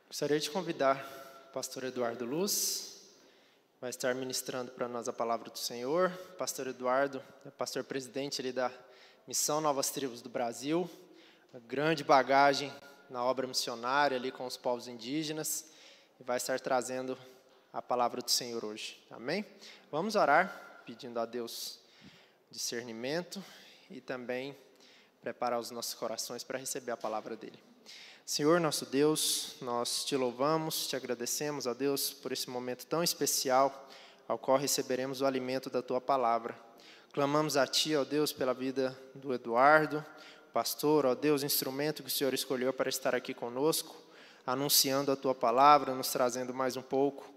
Gostaria de convidar o pastor Eduardo Luz, vai estar ministrando para nós a palavra do Senhor. Pastor Eduardo é pastor presidente ali da Missão Novas Tribos do Brasil, uma grande bagagem na obra missionária ali com os povos indígenas, e vai estar trazendo a palavra do Senhor hoje. Amém? Vamos orar, pedindo a Deus discernimento e também preparar os nossos corações para receber a palavra dele. Senhor, nosso Deus, nós te louvamos, te agradecemos, ó Deus, por esse momento tão especial, ao qual receberemos o alimento da tua palavra. Clamamos a ti, ó Deus, pela vida do Eduardo, pastor, ó Deus, instrumento que o Senhor escolheu para estar aqui conosco, anunciando a tua palavra, nos trazendo mais um pouco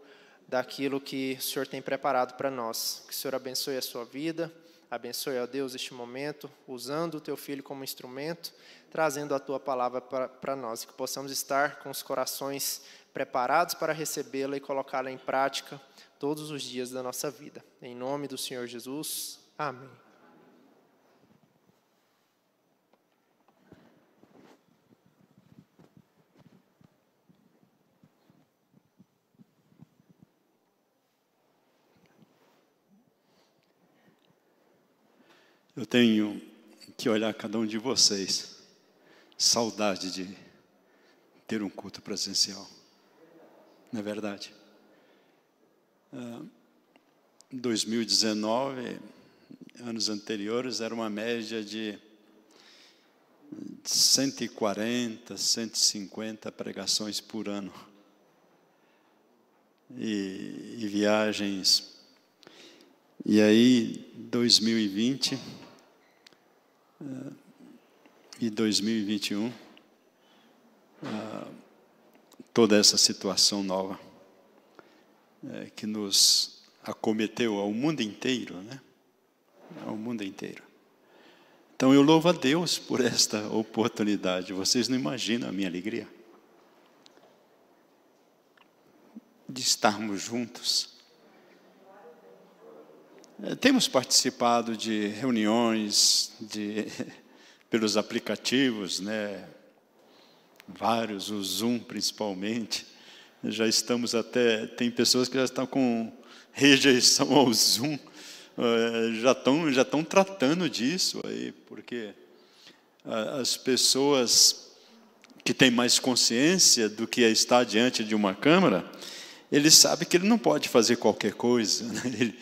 daquilo que o Senhor tem preparado para nós. Que o Senhor abençoe a sua vida, abençoe, ó Deus, este momento, usando o teu filho como instrumento, trazendo a tua palavra para nós, e que possamos estar com os corações preparados para recebê-la e colocá-la em prática todos os dias da nossa vida. Em nome do Senhor Jesus, amém. Eu tenho que olhar cada um de vocês. Saudade de ter um culto presencial. Não é verdade? 2019, anos anteriores, era uma média de 140, 150 pregações por ano. E viagens. E aí, 2020... e 2021, toda essa situação nova que nos acometeu ao mundo inteiro, né? Ao mundo inteiro. Então eu louvo a Deus por esta oportunidade. Vocês não imaginam a minha alegria de estarmos juntos. Temos participado de reuniões pelos aplicativos, né? Vários, o Zoom principalmente. Já estamos até, tem pessoas que já estão com rejeição ao Zoom, já estão tratando disso aí, porque as pessoas que têm mais consciência do que é estar diante de uma câmera, ele sabe que ele não pode fazer qualquer coisa, né?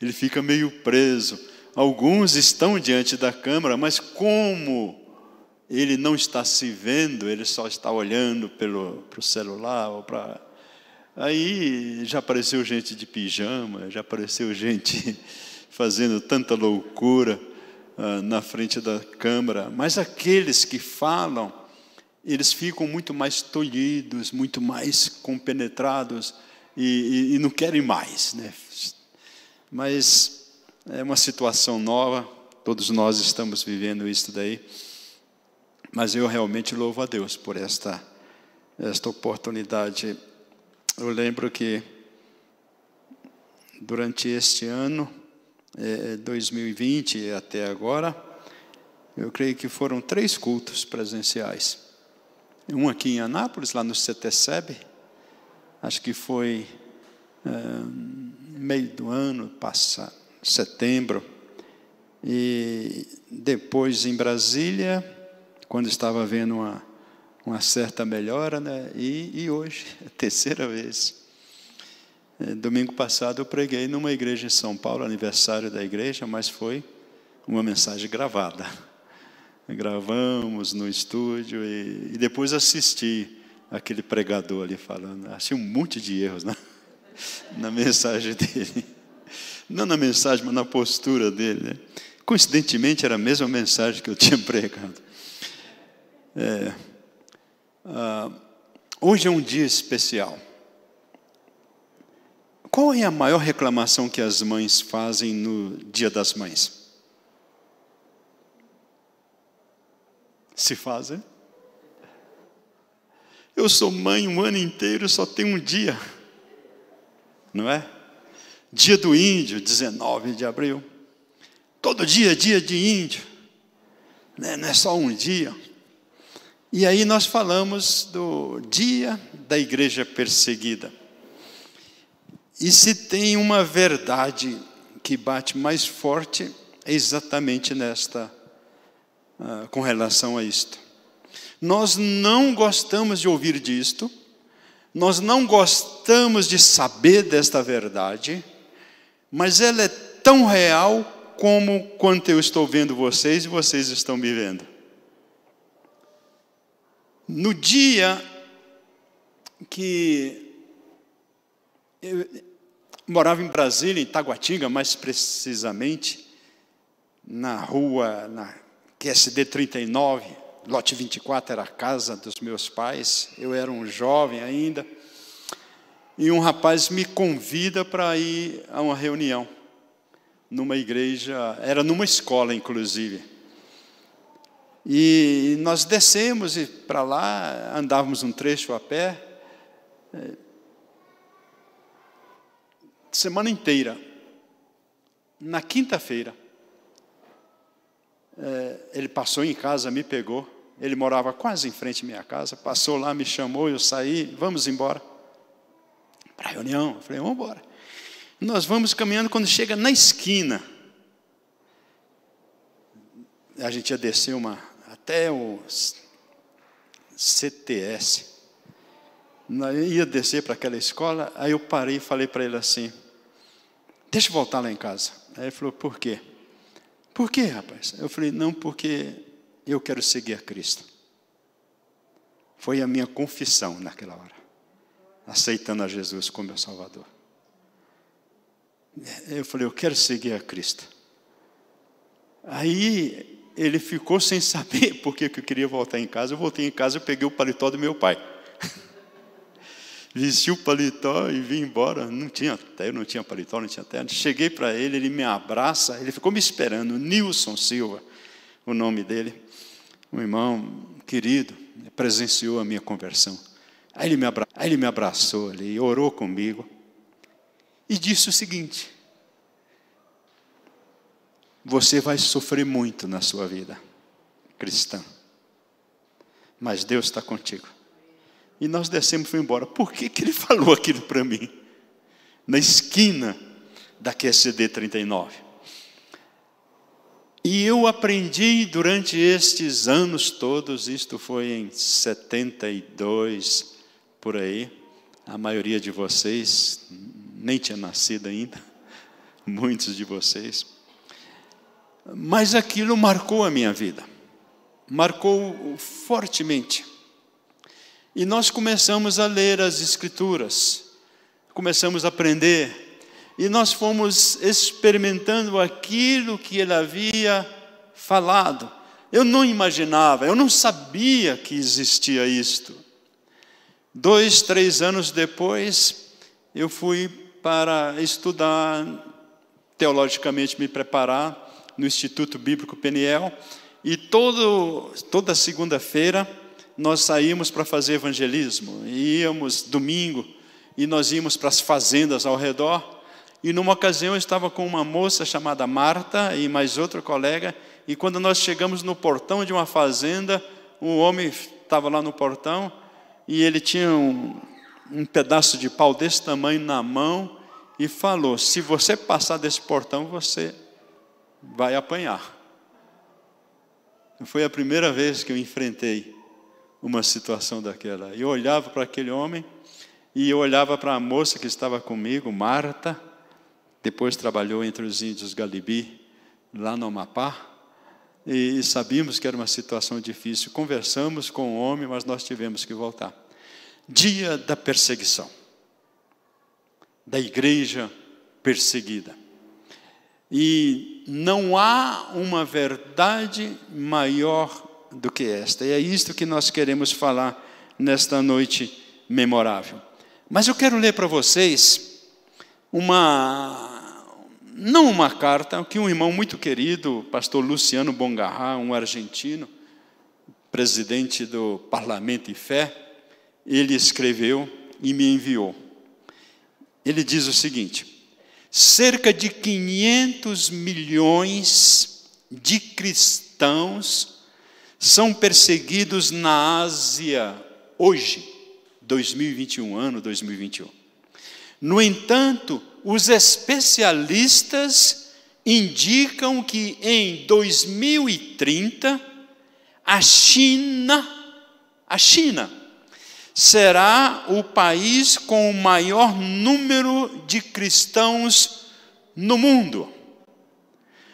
Ele fica meio preso. Alguns estão diante da câmera, mas como ele não está se vendo, ele só está olhando para o celular. Aí já apareceu gente de pijama, já apareceu gente fazendo tanta loucura na frente da câmera. Mas aqueles que falam, eles ficam muito mais tolhidos, muito mais compenetrados e não querem mais, né? Mas é uma situação nova, todos nós estamos vivendo isso daí, mas eu realmente louvo a Deus por esta oportunidade. Eu lembro que durante este ano, 2020 até agora, eu creio que foram 3 cultos presenciais. Um aqui em Anápolis, lá no CTCEB, acho que foi meio do ano passado, setembro, e depois em Brasília, quando estava havendo uma certa melhora, né? E hoje, a 3ª vez. Domingo passado eu preguei numa igreja em São Paulo, aniversário da igreja, mas foi uma mensagem gravada. Gravamos no estúdio e depois assisti aquele pregador ali falando. Achei um monte de erros, né? Na mensagem dele. Não na mensagem, mas na postura dele, né? Coincidentemente, era a mesma mensagem que eu tinha pregado. Hoje é um dia especial. Qual é a maior reclamação que as mães fazem no Dia das Mães? Se fazem? Eu sou mãe um ano inteiro, só tenho um dia. Não é? Dia do Índio, 19 de abril. Todo dia é dia de índio. Não é só um dia. E aí nós falamos do dia da igreja perseguida. E se tem uma verdade que bate mais forte, é exatamente nesta, com relação a isto. Nós não gostamos de ouvir disto, nós não gostamos de saber desta verdade, mas ela é tão real como quanto eu estou vendo vocês e vocês estão me vendo. No dia que eu morava em Brasília, em Taguatinga, mais precisamente, na rua, na QSD 39, lote 24, era a casa dos meus pais, eu era um jovem ainda, e um rapaz me convida para ir a uma reunião, numa igreja, era numa escola inclusive, e nós descemos e para lá, andávamos um trecho a pé, semana inteira. Na quinta-feira, ele passou em casa, me pegou, ele morava quase em frente à minha casa, passou lá, me chamou, eu saí, vamos embora, para a reunião, eu falei, vamos embora. Nós vamos caminhando, quando chega na esquina, a gente ia descer até o CTS, ia descer para aquela escola, aí eu parei e falei para ele assim, deixa eu voltar lá em casa. Aí ele falou, por quê? Por quê, rapaz? Eu falei, não, porque eu quero seguir a Cristo. Foi a minha confissão naquela hora, aceitando a Jesus como meu Salvador. Eu falei, eu quero seguir a Cristo. Aí ele ficou sem saber por que eu queria voltar em casa. Eu voltei em casa, eu peguei o paletó do meu pai. Vesti o paletó e vim embora. Eu não tinha paletó, não tinha terno. Cheguei para ele, ele me abraça, ele ficou me esperando. Nilson Silva, o nome dele. Um irmão querido, presenciou a minha conversão. Aí ele me abraçou ali, orou comigo. E disse o seguinte, você vai sofrer muito na sua vida cristã, mas Deus está contigo. E nós descemos e fomos embora. Por que ele falou aquilo para mim? Na esquina da QSD 39. E eu aprendi durante estes anos todos, isto foi em 72, por aí, a maioria de vocês nem tinha nascido ainda, muitos de vocês, mas aquilo marcou a minha vida, marcou fortemente. E nós começamos a ler as Escrituras, começamos a aprender, e nós fomos experimentando aquilo que ele havia falado. Eu não imaginava, eu não sabia que existia isto. 2, 3 anos depois, eu fui para estudar, teologicamente me preparar, no Instituto Bíblico Peniel, e toda segunda-feira nós saímos para fazer evangelismo, e íamos domingo, e nós íamos para as fazendas ao redor, e numa ocasião eu estava com uma moça chamada Marta, e mais outro colega, e quando nós chegamos no portão de uma fazenda, um homem estava lá no portão, e ele tinha um pedaço de pau desse tamanho na mão, e falou, se você passar desse portão, você vai apanhar. Foi a primeira vez que eu enfrentei uma situação daquela. Eu olhava para aquele homem, e eu olhava para a moça que estava comigo, Marta, depois trabalhou entre os índios Galibi, lá no Amapá, e sabíamos que era uma situação difícil. Conversamos com o homem, mas nós tivemos que voltar. Dia da perseguição, da igreja perseguida. E não há uma verdade maior do que esta. E é isto que nós queremos falar nesta noite memorável. Mas eu quero ler para vocês não uma carta, que um irmão muito querido, o pastor Luciano Bongarrá, um argentino, presidente do Parlamento e Fé, ele escreveu e me enviou. Ele diz o seguinte, cerca de 500 milhões de cristãos são perseguidos na Ásia hoje, 2021, ano 2021. No entanto, os especialistas indicam que em 2030, a China será o país com o maior número de cristãos no mundo.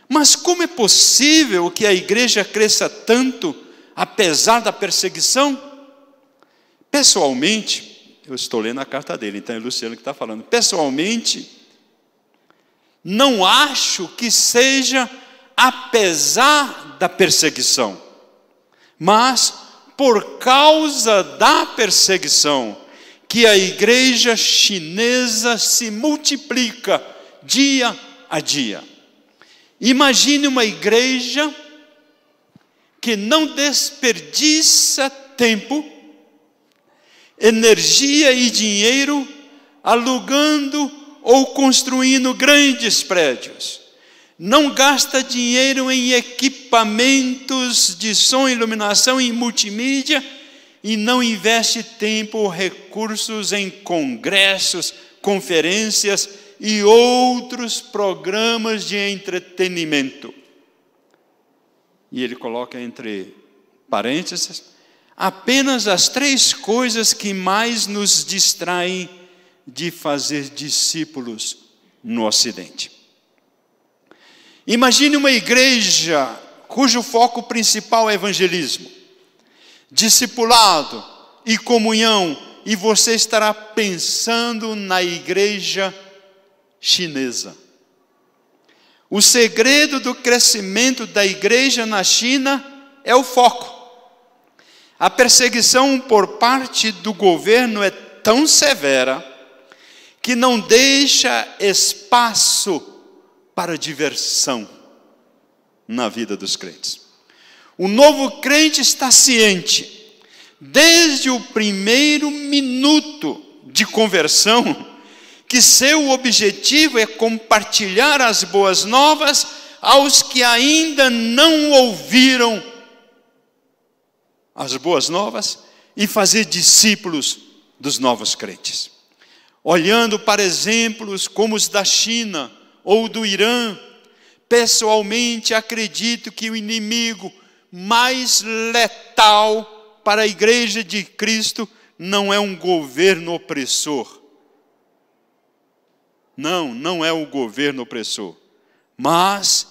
Mas como é possível que a igreja cresça tanto, apesar da perseguição? Pessoalmente, eu estou lendo a carta dele, então é o Luciano que está falando. Pessoalmente, não acho que seja apesar da perseguição, mas por causa da perseguição, que a igreja chinesa se multiplica dia a dia. Imagine uma igreja que não desperdiça tempo, energia e dinheiro alugando ou construindo grandes prédios. Não gasta dinheiro em equipamentos de som, iluminação e multimídia e não investe tempo ou recursos em congressos, conferências e outros programas de entretenimento. E ele coloca entre parênteses apenas as 3 coisas que mais nos distraem de fazer discípulos no Ocidente. Imagine uma igreja cujo foco principal é evangelismo, discipulado e comunhão, e você estará pensando na igreja chinesa. O segredo do crescimento da igreja na China é o foco. A perseguição por parte do governo é tão severa que não deixa espaço para diversão na vida dos crentes. O novo crente está ciente, desde o primeiro minuto de conversão, que seu objetivo é compartilhar as boas novas aos que ainda não ouviram as boas novas e fazer discípulos dos novos crentes. Olhando para exemplos como os da China ou do Irã, pessoalmente acredito que o inimigo mais letal para a igreja de Cristo não é um governo opressor. Não é o governo opressor, mas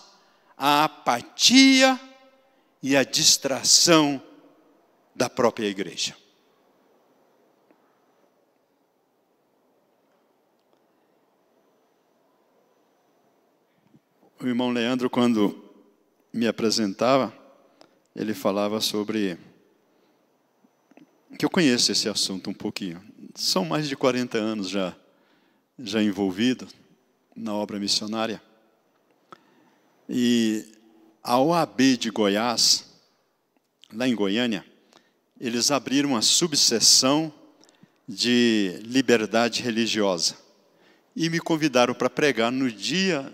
a apatia e a distração da própria igreja. O irmão Leandro, quando me apresentava, ele falava sobre... que eu conheço esse assunto um pouquinho. São mais de 40 anos já envolvido na obra missionária. E a OAB de Goiás, lá em Goiânia, eles abriram uma subseção de liberdade religiosa. E me convidaram para pregar no dia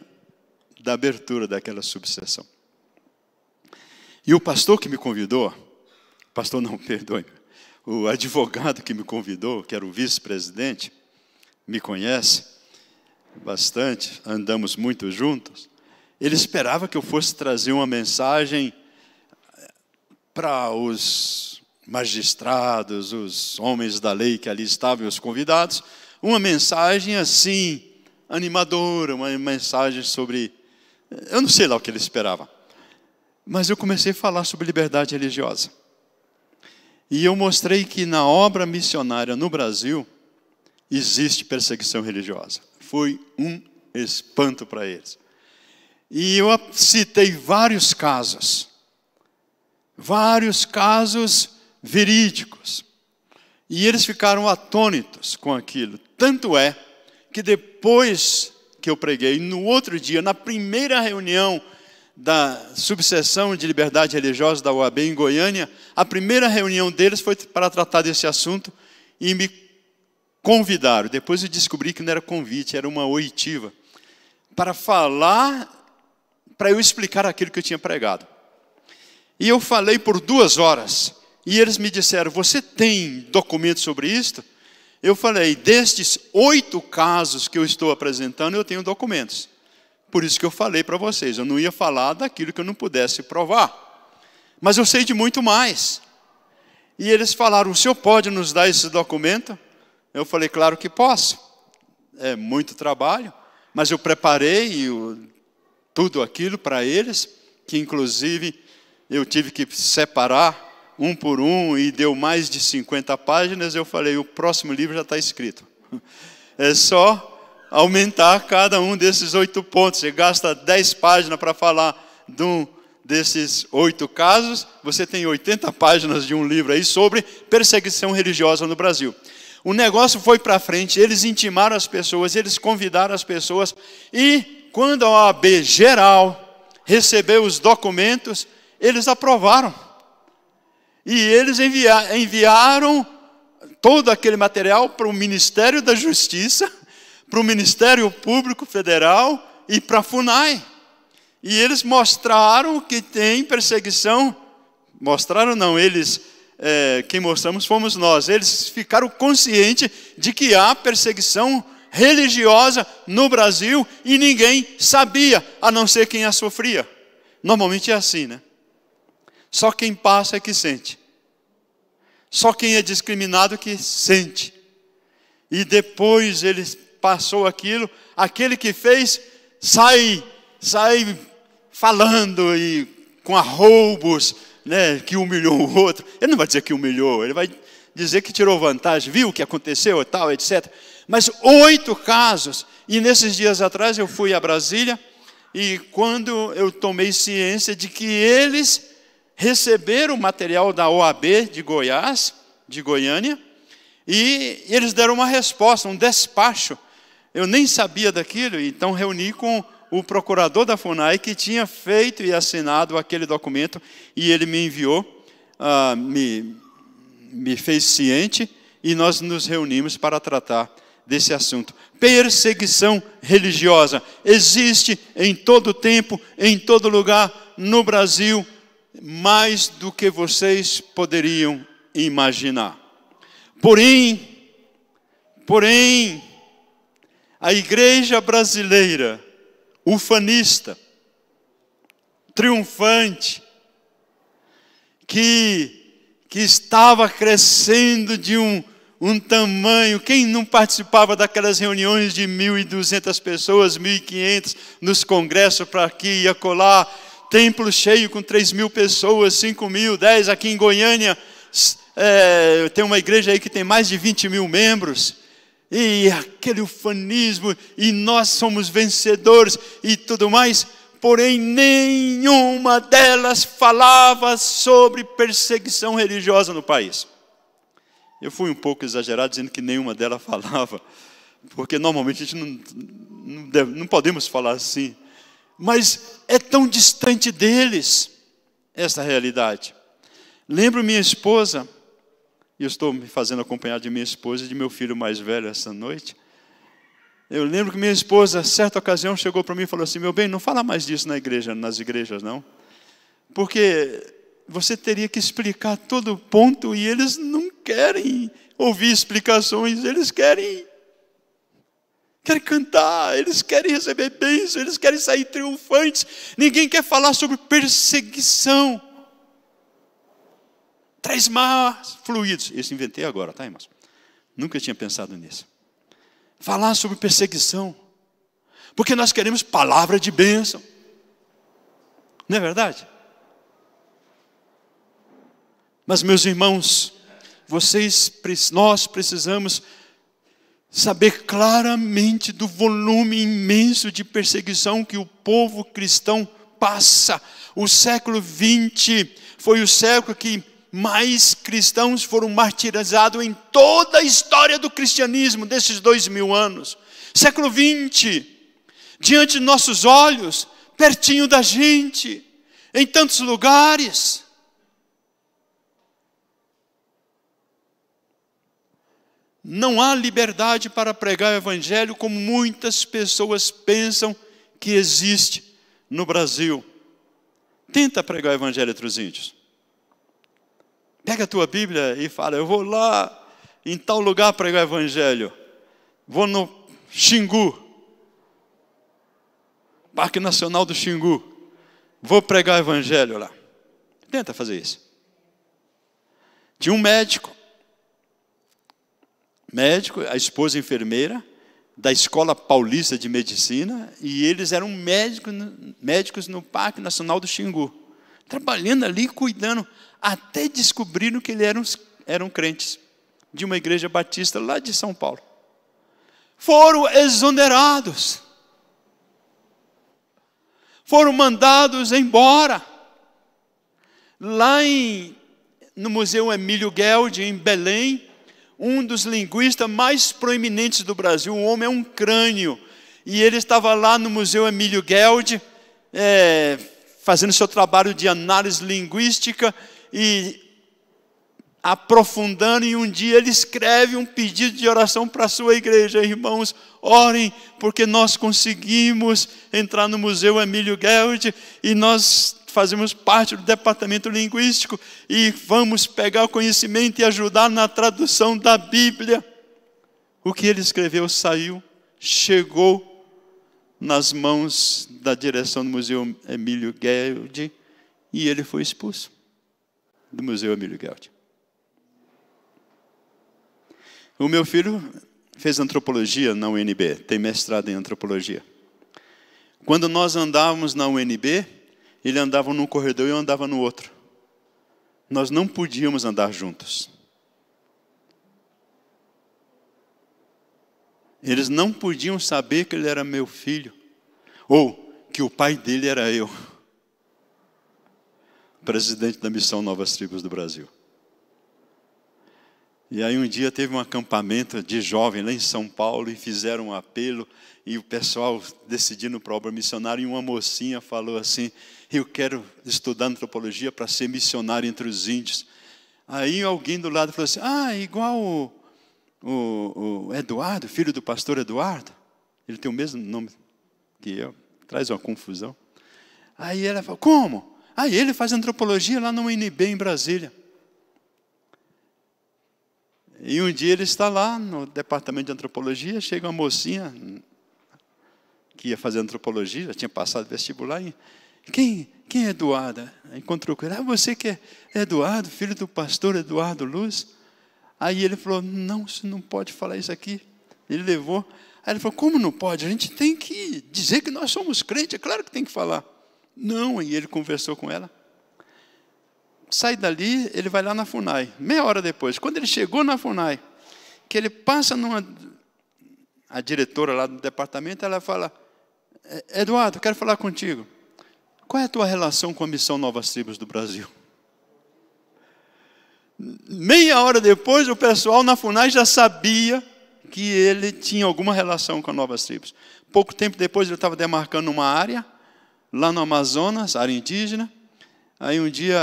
da abertura daquela subseção. E o pastor que me convidou, o advogado que me convidou, que era o vice-presidente, me conhece bastante, andamos muito juntos. Ele esperava que eu fosse trazer uma mensagem para os magistrados, os homens da lei que ali estavam, os convidados, uma mensagem assim, animadora, uma mensagem sobre... eu não sei lá o que ele esperava. Mas eu comecei a falar sobre liberdade religiosa. E eu mostrei que na obra missionária no Brasil, existe perseguição religiosa. Foi um espanto para eles. E eu citei vários casos verídicos. E eles ficaram atônitos com aquilo. Tanto é que depois que eu preguei, no outro dia, na primeira reunião da subseção de liberdade religiosa da OAB em Goiânia, a primeira reunião deles foi para tratar desse assunto e me convidaram. Depois eu descobri que não era convite, era uma oitiva, para falar, para eu explicar aquilo que eu tinha pregado. E eu falei por 2 horas. E eles me disseram, você tem documentos sobre isto? Eu falei, destes 8 casos que eu estou apresentando, eu tenho documentos. Por isso que eu falei para vocês, eu não ia falar daquilo que eu não pudesse provar. Mas eu sei de muito mais. E eles falaram, o senhor pode nos dar esse documento? Eu falei, claro que posso. É muito trabalho, mas eu preparei tudo aquilo para eles, que inclusive eu tive que separar um por um, e deu mais de 50 páginas, eu falei, o próximo livro já está escrito. É só aumentar cada um desses 8 pontos. Você gasta 10 páginas para falar desses 8 casos, você tem 80 páginas de um livro aí sobre perseguição religiosa no Brasil. O negócio foi para frente, eles intimaram as pessoas, eles convidaram as pessoas, e quando a OAB geral recebeu os documentos, eles aprovaram. E eles enviaram todo aquele material para o Ministério da Justiça, para o Ministério Público Federal e para a FUNAI. E eles mostraram que tem perseguição. Mostraram não, quem mostramos fomos nós. Eles ficaram conscientes de que há perseguição religiosa no Brasil e ninguém sabia, a não ser quem a sofria. Normalmente é assim, né? Só quem passa é que sente. Só quem é discriminado que sente. E depois ele passou aquilo, aquele que fez sai falando e com arroubos, né, que humilhou o outro. Ele não vai dizer que humilhou, ele vai dizer que tirou vantagem, viu o que aconteceu e tal, etc. Mas 8 casos. E nesses dias atrás eu fui a Brasília, e quando eu tomei ciência de que eles receberam o material da OAB de Goiás, de Goiânia, e eles deram uma resposta, um despacho. Eu nem sabia daquilo, então reuni com o procurador da FUNAI, que tinha feito e assinado aquele documento, e ele me enviou, me fez ciente, e nós nos reunimos para tratar desse assunto. Perseguição religiosa existe em todo tempo, em todo lugar, no Brasil, mais do que vocês poderiam imaginar. Porém, a igreja brasileira, ufanista, triunfante, que estava crescendo de um tamanho, quem não participava daquelas reuniões de 1.200 pessoas, 1.500, nos congressos para aqui e acolá, templo cheio com 3.000 pessoas, 5.000, 10 aqui em Goiânia, tem uma igreja aí que tem mais de 20.000 membros, e aquele ufanismo, e nós somos vencedores e tudo mais, porém nenhuma delas falava sobre perseguição religiosa no país. Eu fui um pouco exagerado dizendo que nenhuma delas falava, porque normalmente a gente não podemos falar assim, mas é tão distante deles essa realidade. Lembro minha esposa, e eu estou me fazendo acompanhar de minha esposa e de meu filho mais velho essa noite. Eu lembro que minha esposa, certa ocasião, chegou para mim e falou assim, meu bem, não fala mais disso nas igrejas não, porque você teria que explicar todo o ponto e eles não querem ouvir explicações, eles querem cantar, eles querem receber bênção, eles querem sair triunfantes. Ninguém quer falar sobre perseguição. 3 mares fluidos. Isso inventei agora, tá, irmãos? Nunca tinha pensado nisso. Falar sobre perseguição. Porque nós queremos palavra de bênção. Não é verdade? Mas, meus irmãos, nós precisamos saber claramente do volume imenso de perseguição que o povo cristão passa. O século XX foi o século que mais cristãos foram martirizados em toda a história do cristianismo, desses 2000 anos. Século XX, diante de nossos olhos, pertinho da gente, em tantos lugares. Não há liberdade para pregar o evangelho como muitas pessoas pensam que existe no Brasil. Tenta pregar o evangelho entre os índios. Pega a tua Bíblia e fala, eu vou lá em tal lugar pregar o evangelho. Vou no Xingu, Parque Nacional do Xingu. Vou pregar o evangelho lá. Tenta fazer isso. Tinha um médico, a esposa enfermeira, da Escola Paulista de Medicina, e eles eram médicos no Parque Nacional do Xingu, trabalhando ali, cuidando, até descobriram que eles eram crentes de uma igreja batista lá de São Paulo. Foram exonerados. Foram mandados embora. Lá no Museu Emílio Gueldi, em Belém, um dos linguistas mais proeminentes do Brasil, um homem é um crânio, e ele estava lá no Museu Emílio Gueldi, fazendo seu trabalho de análise linguística, e aprofundando, e um dia ele escreve um pedido de oração para a sua igreja. Irmãos, orem, porque nós conseguimos entrar no Museu Emílio Gueldi, e nós fazemos parte do departamento linguístico, e vamos pegar o conhecimento e ajudar na tradução da Bíblia. O que ele escreveu saiu, chegou nas mãos da direção do Museu Emílio Gueldi, e ele foi expulso do Museu Emílio Gueldi. O meu filho fez antropologia na UNB, tem mestrado em antropologia. Quando nós andávamos na UNB, ele andava num corredor e eu andava no outro. Nós não podíamos andar juntos. Eles não podiam saber que ele era meu filho, ou que o pai dele era eu, presidente da Missão Novas Tribos do Brasil. E aí um dia teve um acampamento de jovens lá em São Paulo, e fizeram um apelo, e o pessoal decidindo para a obra missionária, e uma mocinha falou assim, eu quero estudar antropologia para ser missionário entre os índios. Aí alguém do lado falou assim, igual o Eduardo, filho do pastor Eduardo, ele tem o mesmo nome que eu, traz uma confusão. Aí ela falou, como? Ele faz antropologia lá no UNB em Brasília. E um dia ele está lá no departamento de antropologia, chega uma mocinha que ia fazer antropologia, já tinha passado vestibular, e quem é Eduardo? Encontrou com ele, você que é Eduardo, filho do pastor Eduardo Luz? Aí ele falou, não, você não pode falar isso aqui. Ele levou, aí ele falou, como não pode? A gente tem que dizer que nós somos crentes, é claro que tem que falar. Não, e ele conversou com ela. Sai dali, ele vai lá na FUNAI, meia hora depois. Quando ele chegou na FUNAI, que ele passa a diretora lá do departamento, ela fala, Eduardo, quero falar contigo. Qual é a tua relação com a Missão Novas Tribos do Brasil? Meia hora depois, o pessoal na FUNAI já sabia que ele tinha alguma relação com a Novas Tribos. Pouco tempo depois, ele estava demarcando uma área, lá no Amazonas, área indígena. Aí um dia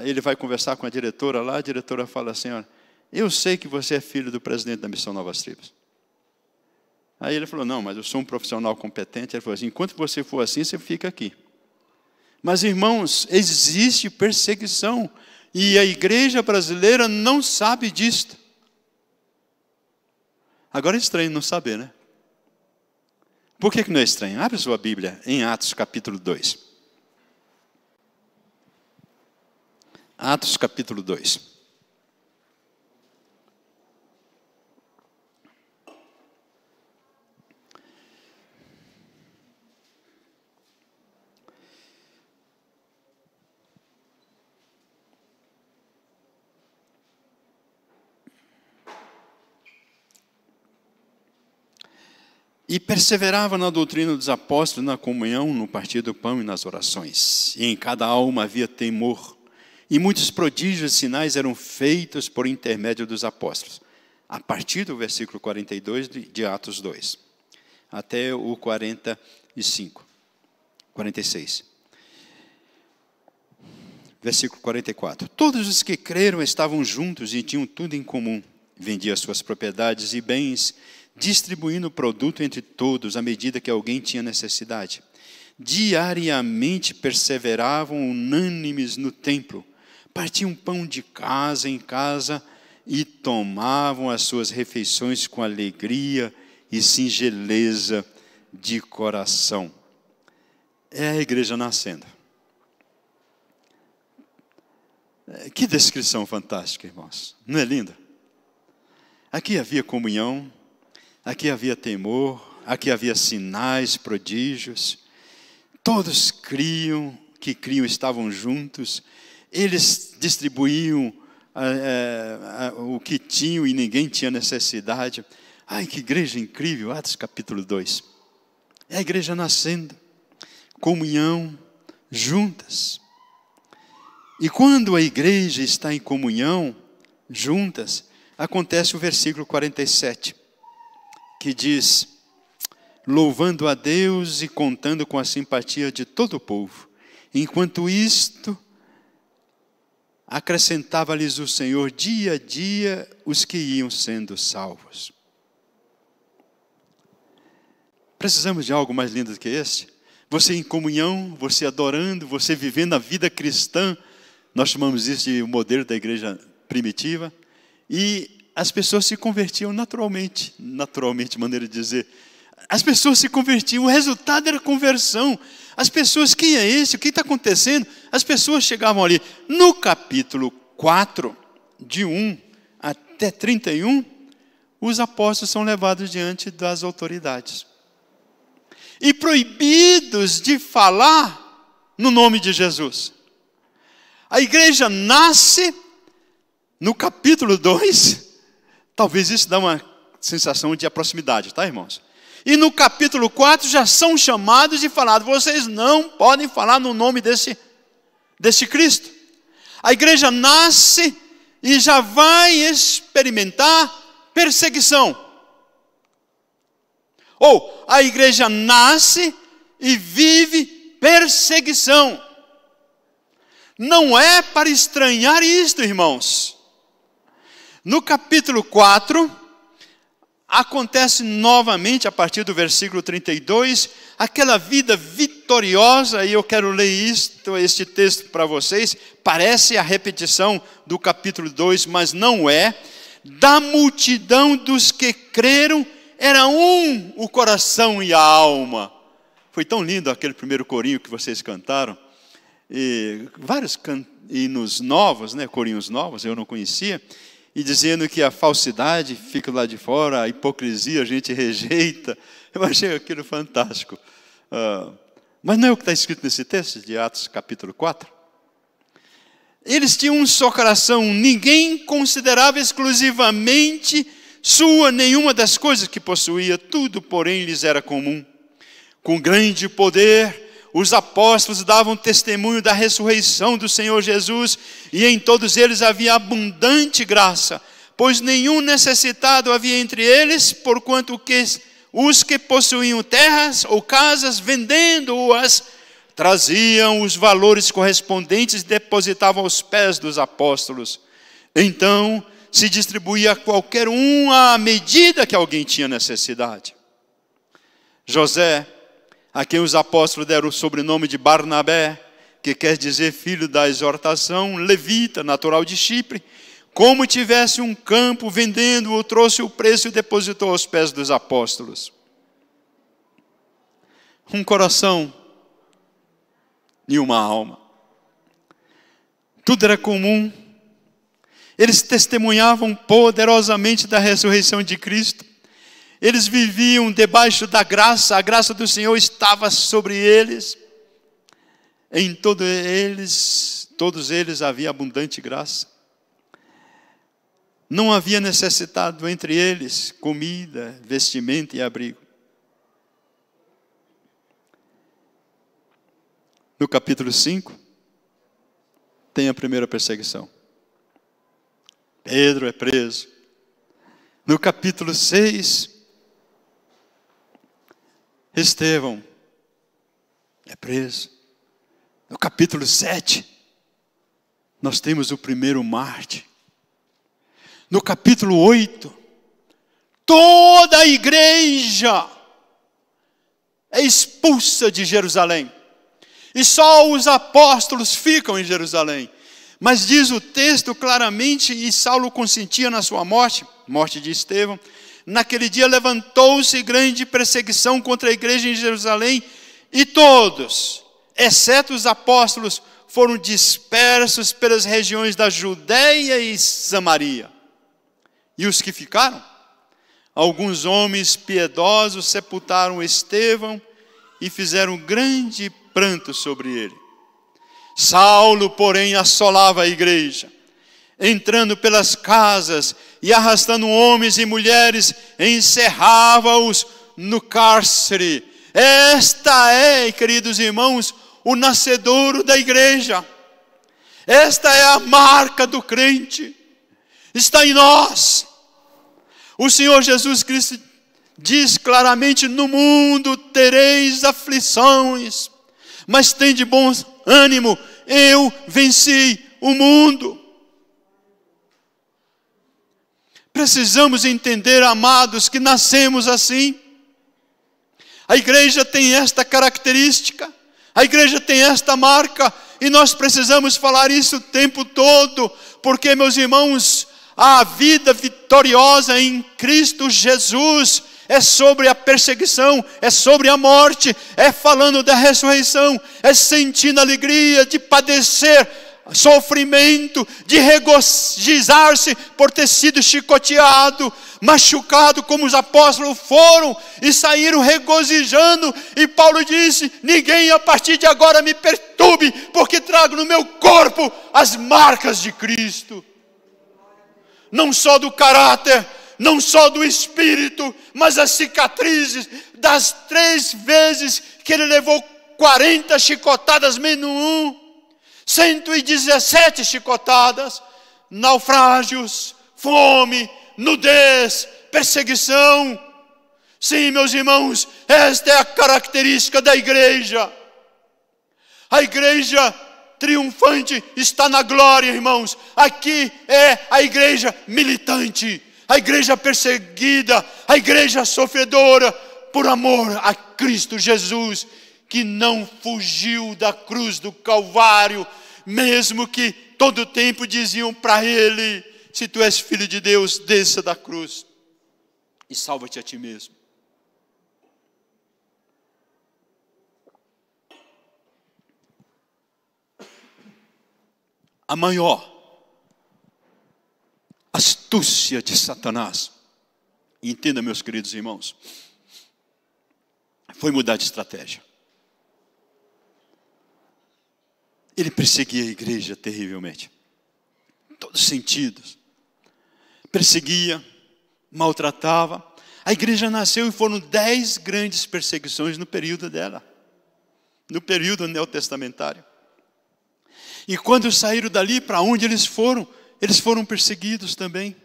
ele vai conversar com a diretora lá, a diretora fala assim, olha, eu sei que você é filho do presidente da Missão Novas Tribos. Aí ele falou, não, mas eu sou um profissional competente. Ele falou assim, enquanto você for assim, você fica aqui. Mas irmãos, existe perseguição, e a igreja brasileira não sabe disto. Agora é estranho não saber, né? Por que não é estranho? Abre sua Bíblia em Atos capítulo 2. Atos capítulo 2. E perseverava na doutrina dos apóstolos, na comunhão, no partir do pão e nas orações. E em cada alma havia temor. E muitos prodígios e sinais eram feitos por intermédio dos apóstolos. A partir do versículo 42 de Atos 2, até o 46. Versículo 44. Todos os que creram estavam juntos e tinham tudo em comum. Vendiam suas propriedades e bens, distribuindo o produto entre todos, à medida que alguém tinha necessidade. diariamente perseveravam unânimes no templo, partiam pão de casa em casa e tomavam as suas refeições com alegria e singeleza de coração. É a igreja nascendo. Que descrição fantástica, irmãos. Não é linda? Aqui havia comunhão, aqui havia temor, aqui havia sinais, prodígios. Todos criam, que criam estavam juntos. Eles distribuíam o que tinham e ninguém tinha necessidade. Ai, que igreja incrível, Atos capítulo 2. É a igreja nascendo, comunhão, juntas. E quando a igreja está em comunhão, juntas, acontece o versículo 47, que diz: louvando a Deus e contando com a simpatia de todo o povo. Enquanto isto, acrescentava-lhes o Senhor dia a dia os que iam sendo salvos. Precisamos de algo mais lindo do que esse? Você em comunhão, você adorando, você vivendo a vida cristã. Nós chamamos isso de modelo da igreja primitiva. E as pessoas se convertiam naturalmente, maneira de dizer. As pessoas se convertiam, o resultado era conversão. As pessoas, quem é esse? O que está acontecendo? As pessoas chegavam ali. No capítulo 4, de 1 até 31, os apóstolos são levados diante das autoridades. E proibidos de falar no nome de Jesus. A igreja nasce no capítulo 2, talvez isso dá uma sensação de proximidade, tá, irmãos? E no capítulo 4 já são chamados e falados: vocês não podem falar no nome desse Cristo. A igreja nasce e já vai experimentar perseguição. Ou a igreja nasce e vive perseguição. Não é para estranhar isto, irmãos. No capítulo 4, acontece novamente, a partir do versículo 32, aquela vida vitoriosa, e eu quero ler este texto para vocês. Parece a repetição do capítulo 2, mas não é. Da multidão dos que creram, era um o coração e a alma. Foi tão lindo aquele primeiro corinho que vocês cantaram. E vários hinos novos, corinhos novos, eu não conhecia. E dizendo que a falsidade fica lá de fora, a hipocrisia a gente rejeita. Eu achei aquilo fantástico. Mas não é o que está escrito nesse texto de Atos capítulo 4? Eles tinham um só coração, ninguém considerava exclusivamente sua nenhuma das coisas que possuía, tudo, porém, lhes era comum. Com grande poder, os apóstolos davam testemunho da ressurreição do Senhor Jesus, e em todos eles havia abundante graça, pois nenhum necessitado havia entre eles, porquanto os que possuíam terras ou casas, vendendo-as, traziam os valores correspondentes e depositavam aos pés dos apóstolos. Então se distribuía a qualquer um à medida que alguém tinha necessidade. José, a quem os apóstolos deram o sobrenome de Barnabé, que quer dizer filho da exortação, levita, natural de Chipre, como tivesse um campo, vendendo-o, trouxe o preço e depositou aos pés dos apóstolos. Um coração e uma alma. Tudo era comum. Eles testemunhavam poderosamente da ressurreição de Cristo. Eles viviam debaixo da graça, a graça do Senhor estava sobre eles. Em todos eles havia abundante graça. Não havia necessitado entre eles comida, vestimenta e abrigo. No capítulo 5, tem a primeira perseguição. Pedro é preso. No capítulo 6, Estevão é preso. No capítulo 7, nós temos o primeiro mártir. No capítulo 8, toda a igreja é expulsa de Jerusalém. E só os apóstolos ficam em Jerusalém. Mas diz o texto claramente, e Saulo consentia na sua morte de Estevão. Naquele dia levantou-se grande perseguição contra a igreja em Jerusalém, e todos, exceto os apóstolos, foram dispersos pelas regiões da Judéia e Samaria. E os que ficaram? Alguns homens piedosos sepultaram Estevão e fizeram grande pranto sobre ele. Saulo, porém, assolava a igreja, entrando pelas casas e arrastando homens e mulheres, encerrava-os no cárcere. Esta é, queridos irmãos, o nascedouro da igreja. Esta é a marca do crente. Está em nós. O Senhor Jesus Cristo diz claramente: no mundo tereis aflições, mas tende bom ânimo, eu venci o mundo. Precisamos entender, amados, que nascemos assim. A igreja tem esta característica, a igreja tem esta marca, e nós precisamos falar isso o tempo todo, porque, meus irmãos, a vida vitoriosa em Cristo Jesus é sobre a perseguição, é sobre a morte, é falando da ressurreição, é sentindo a alegria de padecer sofrimento, de regozijar-se por ter sido chicoteado, machucado, como os apóstolos foram e saíram regozijando. E Paulo disse: ninguém a partir de agora me perturbe, porque trago no meu corpo as marcas de Cristo, não só do caráter, não só do espírito, mas as cicatrizes das 3 vezes que ele levou 40 chicotadas menos 117 chicotadas, naufrágios, fome, nudez, perseguição. Sim, meus irmãos, esta é a característica da igreja. A igreja triunfante está na glória, irmãos. Aqui é a igreja militante, a igreja perseguida, a igreja sofredora por amor a Cristo Jesus, que não fugiu da cruz do Calvário, mesmo que todo o tempo diziam para ele: se tu és filho de Deus, desça da cruz e salva-te a ti mesmo. A maior astúcia de Satanás, entenda, meus queridos irmãos, foi mudar de estratégia. Ele perseguia a igreja terrivelmente, em todos os sentidos. Perseguia, maltratava. A igreja nasceu e foram 10 grandes perseguições no período dela, no período neotestamentário. E quando saíram dali, para onde eles foram perseguidos também.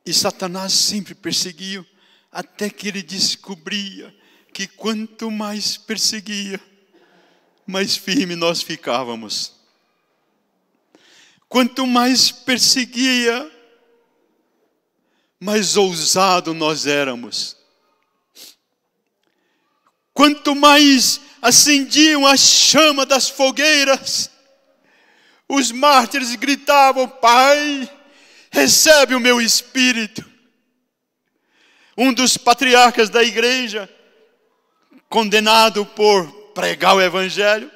E Satanás sempre perseguiu, até que ele descobria que quanto mais perseguia, mais firme nós ficávamos. Quanto mais perseguia, mais ousado nós éramos. Quanto mais acendiam a chama das fogueiras, os mártires gritavam: Pai, recebe o meu espírito. Um dos patriarcas da igreja, condenado por pregar o evangelho,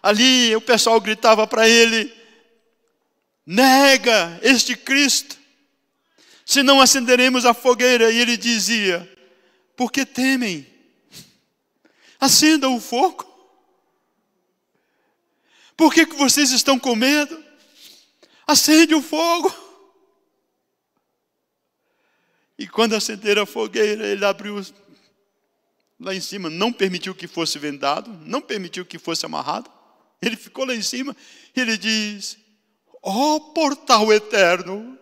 ali o pessoal gritava para ele: nega este Cristo, se não acenderemos a fogueira. E ele dizia: por que temem? Acenda o fogo. Por que vocês estão com medo? Acende o fogo. E quando acenderam a fogueira, ele abriu lá em cima, não permitiu que fosse vendado, não permitiu que fosse amarrado. Ele ficou lá em cima e ele diz: ó portal eterno,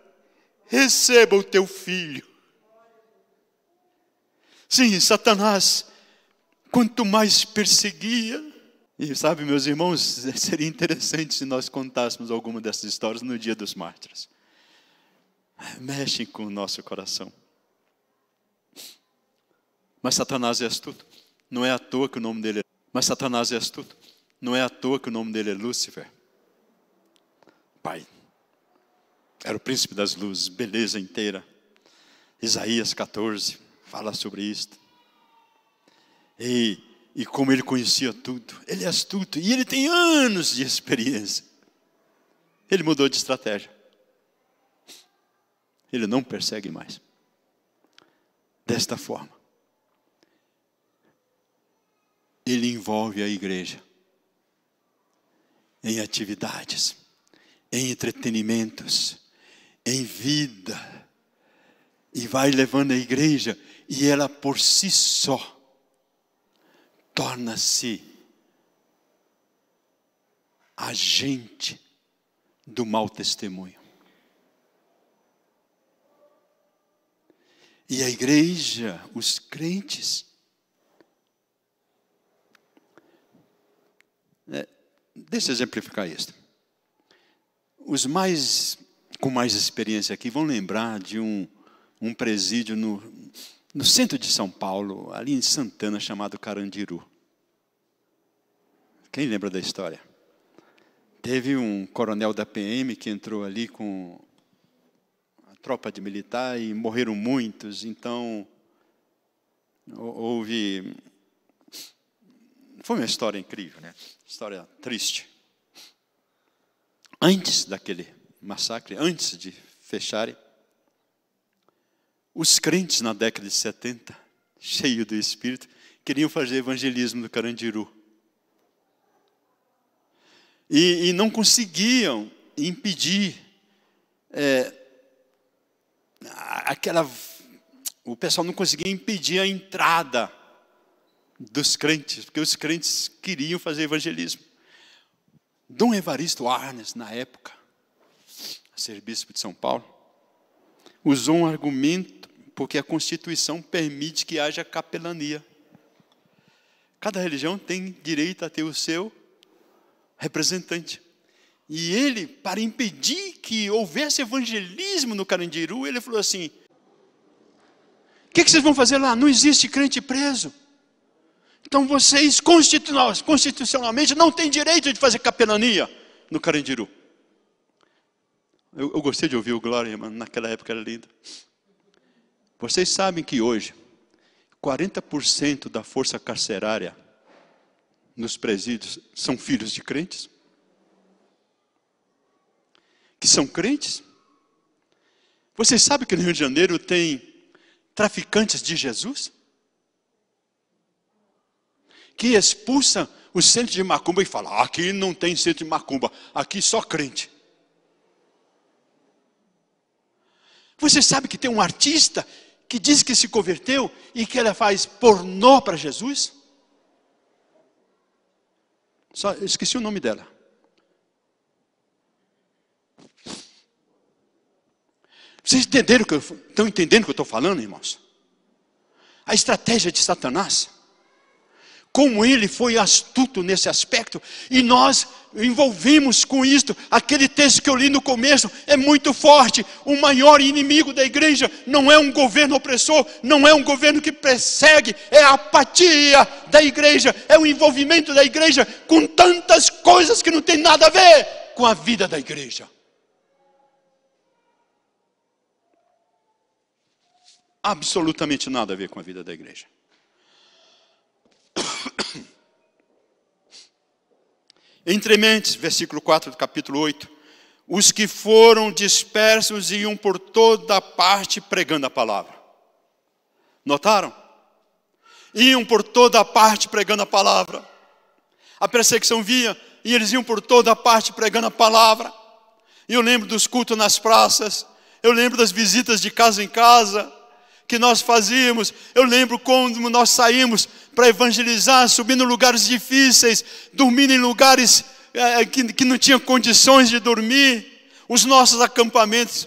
receba o teu filho. Sim, Satanás, quanto mais perseguia. E sabe, meus irmãos, seria interessante se nós contássemos alguma dessas histórias no dia dos mártires. Mexem com o nosso coração. Mas Satanás é astuto. Não é à toa que o nome dele é. Mas Satanás é astuto. Não é à toa que o nome dele é Lúcifer. Pai. Era o príncipe das luzes, beleza inteira. Isaías 14 fala sobre isto. E como ele conhecia tudo. Ele é astuto e ele tem anos de experiência. Ele mudou de estratégia. Ele não persegue mais. Desta forma. Ele envolve a igreja em atividades, em entretenimentos, em vida. E vai levando a igreja e ela por si só torna-se agente do mau testemunho. E a igreja, os crentes, deixa eu exemplificar isso. Os com mais experiência aqui vão lembrar de um presídio no centro de São Paulo, ali em Santana, chamado Carandiru. Quem lembra da história? Teve um coronel da PM que entrou ali com a tropa de militar e morreram muitos. Então, foi uma história incrível, né? História triste. Antes daquele massacre, antes de fecharem, os crentes na década de 70, cheios do Espírito, queriam fazer evangelismo no Carandiru. E não conseguiam impedir o pessoal não conseguia impedir a entrada dos crentes, porque os crentes queriam fazer evangelismo. Dom Evaristo Arnes, na época, arcebispo de São Paulo, usou um argumento, porque a Constituição permite que haja capelania. Cada religião tem direito a ter o seu representante. E ele, para impedir que houvesse evangelismo no Carandiru, ele falou assim: o que vocês vão fazer lá? Não existe crente preso. Então vocês constitucionalmente não têm direito de fazer capelania no Carandiru. Eu gostei de ouvir o Glória, mas naquela época era lindo. Vocês sabem que hoje 40% da força carcerária nos presídios são filhos de crentes? Que são crentes? Vocês sabem que no Rio de Janeiro tem traficantes de Jesus? Que expulsam o centro de macumba e falam: aqui não tem centro de macumba, aqui só crente. Você sabe que tem um artista que diz que se converteu e que ela faz pornô para Jesus? Só eu esqueci o nome dela. Vocês estão entendendo o que eu estou falando, irmãos? A estratégia de Satanás. Como ele foi astuto nesse aspecto, e nós envolvimos com isto. Aquele texto que eu li no começo é muito forte. O maior inimigo da igreja não é um governo opressor, não é um governo que persegue, é a apatia da igreja, é o envolvimento da igreja com tantas coisas que não tem nada a ver com a vida da igreja. Absolutamente nada a ver com a vida da igreja. Entre mentes, versículo 4 do capítulo 8, os que foram dispersos iam por toda parte pregando a palavra. Notaram? Iam por toda parte pregando a palavra. A perseguição vinha e eles iam por toda parte pregando a palavra. E eu lembro dos cultos nas praças, eu lembro das visitas de casa em casa que nós fazíamos. Eu lembro quando nós saímos para evangelizar, subindo em lugares difíceis, dormindo em lugares que não tinham condições de dormir. Os nossos acampamentos,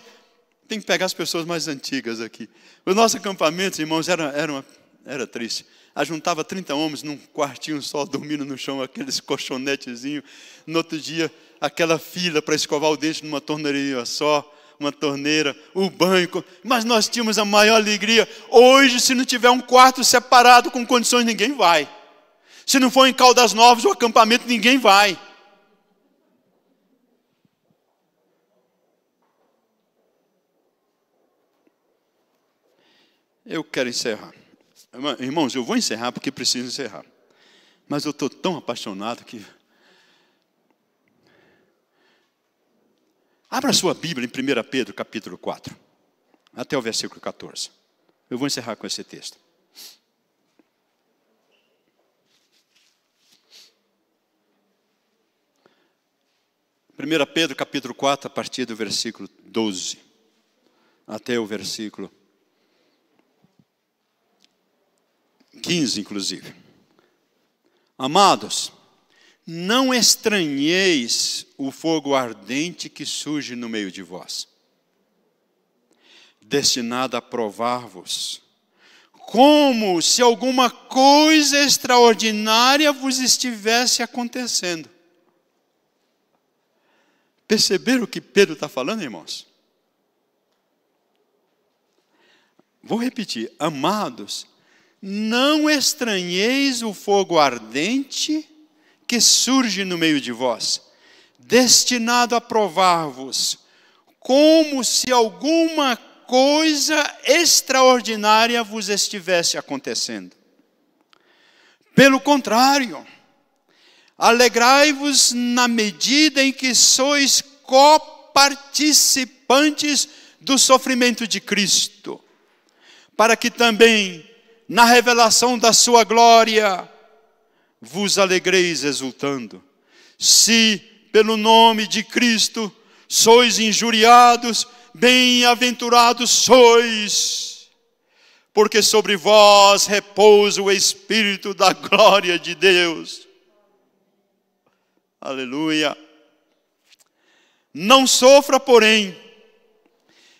tem que pegar as pessoas mais antigas aqui. Os nossos acampamentos, irmãos, era triste. Ajuntava 30 homens num quartinho só, dormindo no chão, aqueles colchonetezinhos. No outro dia, aquela fila para escovar o dente numa torneirinha só. uma torneira, o banho, mas nós tínhamos a maior alegria. Hoje, se não tiver um quarto separado com condições, ninguém vai. Se não for em Caldas Novas, o acampamento, ninguém vai. Eu quero encerrar. Irmãos, eu vou encerrar porque preciso encerrar. Mas eu estou tão apaixonado que... Abra sua Bíblia em 1 Pedro, capítulo 4, até o versículo 14. Eu vou encerrar com esse texto. 1 Pedro, capítulo 4, a partir do versículo 12, até o versículo 15, inclusive. Amados, não estranheis o fogo ardente que surge no meio de vós, destinado a provar-vos, como se alguma coisa extraordinária vos estivesse acontecendo. Perceberam o que Pedro está falando, irmãos? Vou repetir. Amados, não estranheis o fogo ardente que surge no meio de vós, destinado a provar-vos, como se alguma coisa extraordinária vos estivesse acontecendo. Pelo contrário, alegrai-vos na medida em que sois coparticipantes do sofrimento de Cristo, para que também, na revelação da sua glória, vos alegreis exultando. Se, pelo nome de Cristo, sois injuriados, bem-aventurados sois, porque sobre vós repousa o Espírito da glória de Deus. Aleluia. Não sofra, porém,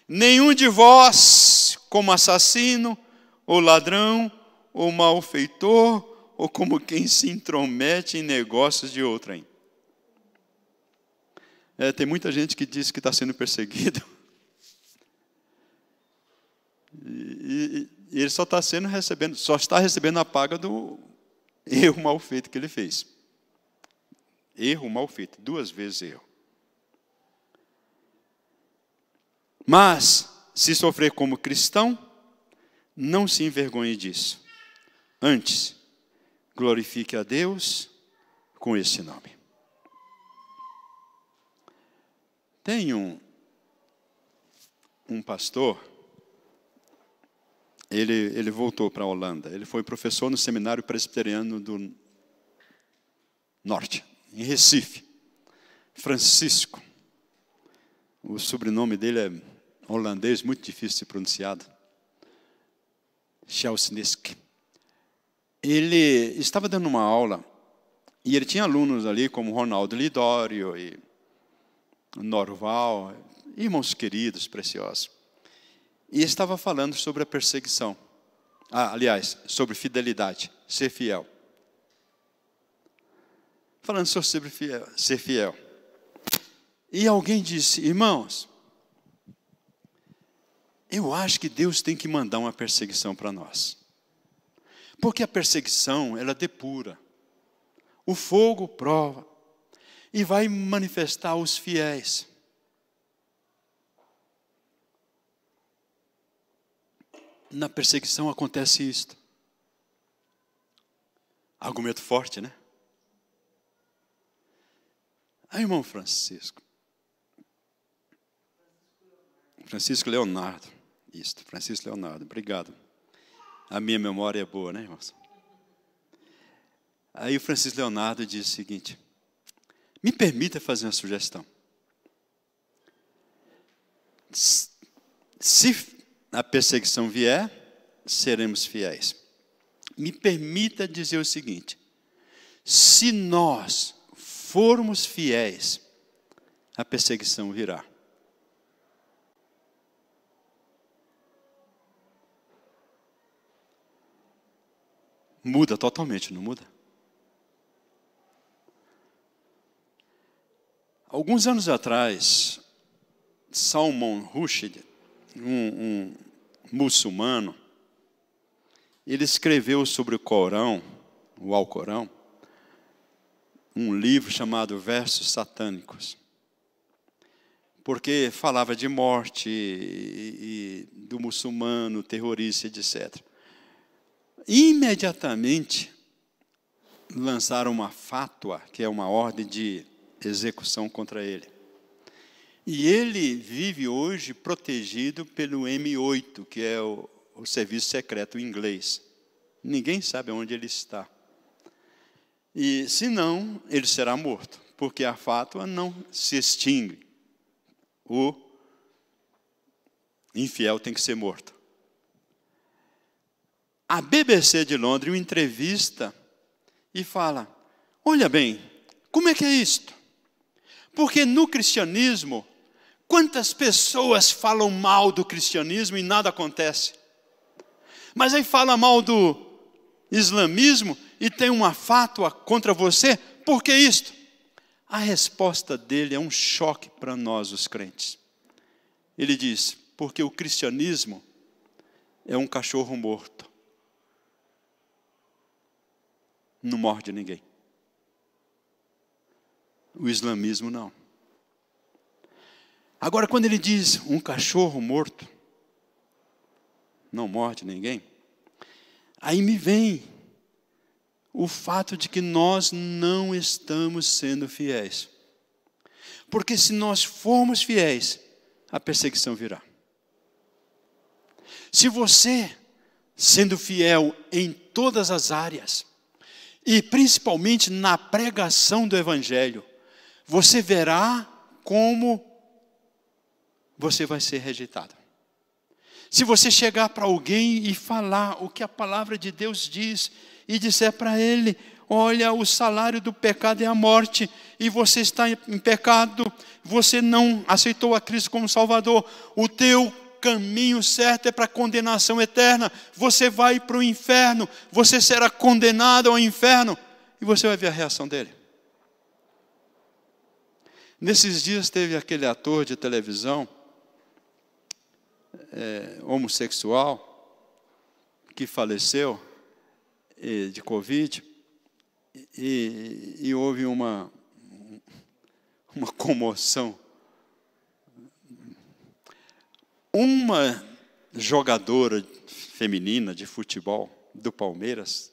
nenhum de vós como assassino, ou ladrão, ou malfeitor, ou como quem se intromete em negócios de outrem. Tem muita gente que diz que está sendo perseguido. E ele só está recebendo a paga do erro mal feito que ele fez. Erro mal feito, 2 vezes erro. Mas, se sofrer como cristão, não se envergonhe disso. Antes, glorifique a Deus com esse nome. Tem um pastor, ele voltou para a Holanda. Ele foi professor no Seminário Presbiteriano do Norte, em Recife. Francisco. O sobrenome dele é holandês, muito difícil de ser pronunciado. Schelsnisk. Ele estava dando uma aula e ele tinha alunos ali como Ronaldo Lidório e Norval, irmãos queridos, preciosos. E estava falando sobre a perseguição. Aliás, sobre fidelidade, ser fiel. Falando sobre ser fiel. E alguém disse, irmãos, eu acho que Deus tem que mandar uma perseguição para nós. Porque a perseguição, ela depura. O fogo prova. E vai manifestar os fiéis. Na perseguição acontece isto. Argumento forte, né? Irmão Francisco. Francisco Leonardo. Isto, Francisco Leonardo. Obrigado. A minha memória é boa, né, irmãos? Aí o Francisco Leonardo disse o seguinte: me permita fazer uma sugestão. Se a perseguição vier, seremos fiéis. Me permita dizer o seguinte: se nós formos fiéis, a perseguição virá. Muda totalmente, não muda? Alguns anos atrás, Salman Rushdie, um muçulmano, ele escreveu sobre o Corão, o Alcorão, um livro chamado Versos Satânicos, porque falava de morte e do muçulmano, terrorista, etc. Imediatamente lançaram uma fátua, que é uma ordem de execução contra ele. E ele vive hoje protegido pelo M8, que é o serviço secreto inglês. Ninguém sabe onde ele está. E, se não, ele será morto, porque a fátua não se extingue. O infiel tem que ser morto. A BBC de Londres o entrevista e fala: olha bem, como é que é isto? Porque no cristianismo, quantas pessoas falam mal do cristianismo e nada acontece? Mas aí fala mal do islamismo e tem uma fátua contra você, por que isto? A resposta dele é um choque para nós, os crentes. Ele diz: porque o cristianismo é um cachorro morto. Não morde ninguém. O islamismo não. Agora, quando ele diz um cachorro morto, não morde ninguém, aí me vem o fato de que nós não estamos sendo fiéis. Porque se nós formos fiéis, a perseguição virá. Se você, sendo fiel em todas as áreas, e principalmente na pregação do Evangelho, você verá como você vai ser rejeitado. Se você chegar para alguém e falar o que a palavra de Deus diz, e disser para ele: olha, o salário do pecado é a morte, e você está em pecado, você não aceitou a Cristo como Salvador, o teu caminho certo é para a condenação eterna, você vai para o inferno, você será condenado ao inferno, e você vai ver a reação dele. Nesses dias teve aquele ator de televisão, homossexual, que faleceu de Covid, e houve uma comoção. Uma jogadora feminina de futebol do Palmeiras,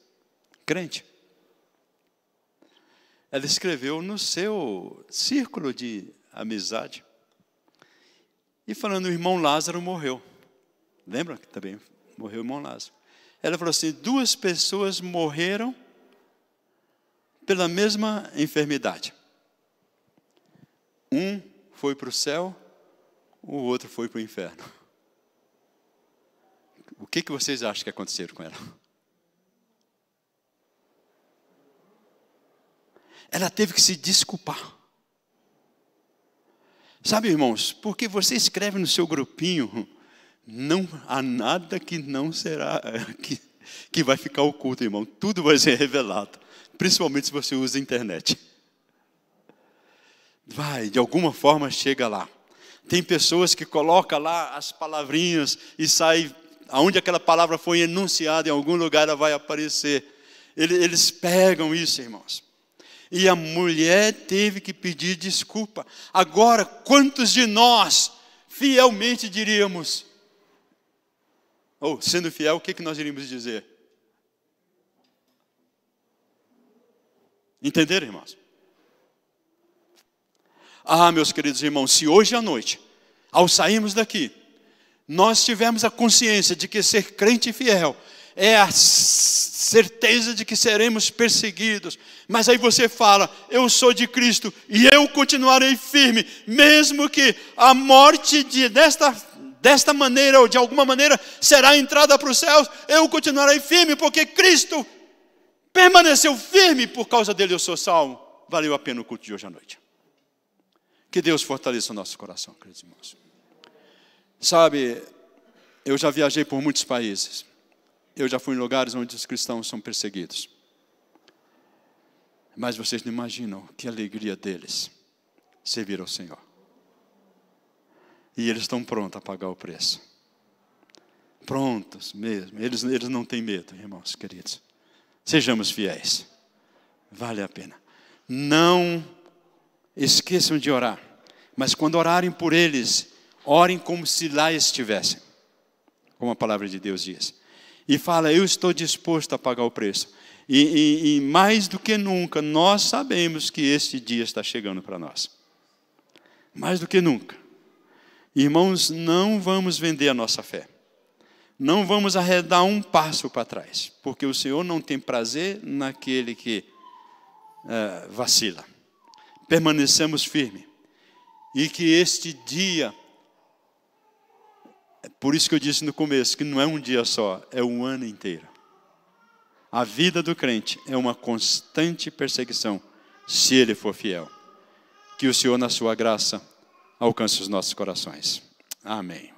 crente, ela escreveu no seu círculo de amizade, e falando: o irmão Lázaro morreu. Lembra que também morreu o irmão Lázaro? Ela falou assim: 2 pessoas morreram pela mesma enfermidade. Um foi para o céu, o outro foi para o inferno. O que vocês acham que aconteceu com ela? Ela teve que se desculpar. Sabe, irmãos, porque você escreve no seu grupinho: não há nada que não será, que vai ficar oculto, irmão. Tudo vai ser revelado, principalmente se você usa a internet. Vai, de alguma forma chega lá. Tem pessoas que colocam lá as palavrinhas e sai, aonde aquela palavra foi enunciada, em algum lugar ela vai aparecer. Eles pegam isso, irmãos. E a mulher teve que pedir desculpa. Agora, quantos de nós fielmente diríamos, ou sendo fiel, o que nós iríamos dizer? Entenderam, irmãos? Ah, meus queridos irmãos, se hoje à noite, ao sairmos daqui, nós tivermos a consciência de que ser crente e fiel é a certeza de que seremos perseguidos, mas aí você fala: eu sou de Cristo e eu continuarei firme, mesmo que a morte desta maneira ou de alguma maneira será a entrada para os céus, eu continuarei firme, porque Cristo permaneceu firme, por causa dele eu sou salvo. Valeu a pena o culto de hoje à noite. Que Deus fortaleça o nosso coração, queridos irmãos. Sabe, eu já viajei por muitos países. Eu já fui em lugares onde os cristãos são perseguidos. Mas vocês não imaginam que alegria deles servir ao Senhor. E eles estão prontos a pagar o preço. Prontos mesmo. Eles não têm medo, irmãos queridos. Sejamos fiéis. Vale a pena. Não esqueçam de orar. Mas quando orarem por eles, orem como se lá estivessem. Como a palavra de Deus diz. E fala, eu estou disposto a pagar o preço. E mais do que nunca, nós sabemos que este dia está chegando para nós. Mais do que nunca. Irmãos, não vamos vender a nossa fé. Não vamos arredar um passo para trás. Porque o Senhor não tem prazer naquele que vacila. Permanecemos firmes. E que este dia, por isso que eu disse no começo, que não é um dia só, é um ano inteiro. A vida do crente é uma constante perseguição, se ele for fiel. Que o Senhor, na sua graça, alcance os nossos corações. Amém.